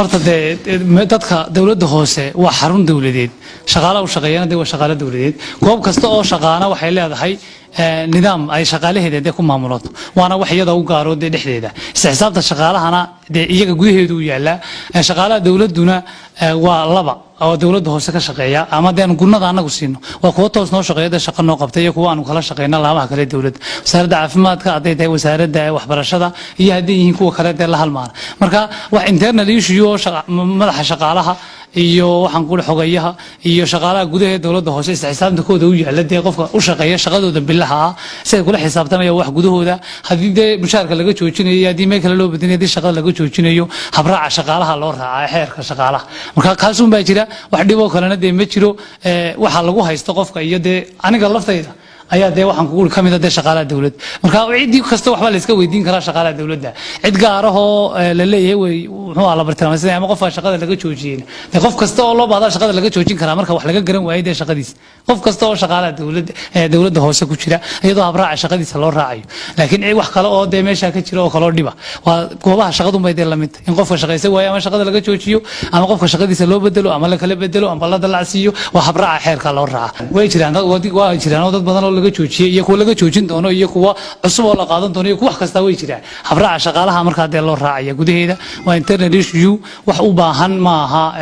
horta dadka dawladda hoose waa xarun dawladeed shaqaalaha u shaqeeyana waa shaqaale dawladeed goob kasta oo shaqaana waxay leedahay nidaam ay shaqaalaheeda ku maamulato waana wax iyada u gaaro dhexdeeda xisaabta shaqaalahana iyaga gudaheedu u yaala shaqaalaha dawladuna waa laba oo dawladda hoose ka shaqeeya ama deen gurnada anagu siino waa kuwa toos noo shaqeeyada shaqo noo qabtay iyo kuwa aanu kala shaqeeyna laamaha kale dawladda wasaaradda caafimaadka haday tahay wasaaradda waxbarashada iyo haday yihiin kuwa kale la halmaan marka wax internal issue oo madaxa shaqaalaha iyo waxaan ku xogayaha iyo shaqaalaha gudaha dawladda hoose xisaabtooda u yaala qofka u shaqeeya shaqadooda billaha si ay kula xisaabtanayo wax gudahooda hadii mushaarka laga joojinayo hadii meel kale loo badinayo shaqada laga joojinayo habraaca shaqaalaha loo raacay xeerka shaqaalaha marka kaasuun baa jira wax dhibo kalena ma jiro waxa lagu haysto qofka iyo aniga laftayda ayaa waxaan ku kamid ah shaqaalaha dawladda marka cidii kasta waxba la iska weydiin karaa shaqaalaha dawladda cid gaar ah oo la leeyahay wuxuu la bartilmaameedsan ama qof shaqada laga joojiyay qof kasta oo loo baahdo shaqada laga joojin karaa marka wax laga garan waayay shaqadiisa qof kasta oo shaqaalaha dawladda hoose ku jira iyadoo habraaca shaqadiisa loo raacayo laakiin wax kale oo meesha ka jira oo kale dhiba waa goobaha shaqadu bay la mid in qofka shaqaysan waayo ama shaqada laga joojiyo ama qofka shaqadiisa loo bedelo ama la kala bedelo ama la dalacsiyo waa habraaca xeerka loo raaca way jiraan dad badan oo laga joojiyay iyo kuwa laga joojin doono iyo kuwa cusub oo la qaadan doono iyo wax kasta way jiraan habraaca shaqaalaha marka loo raacay gudaheeda waa internal issue wax u baahan ma aha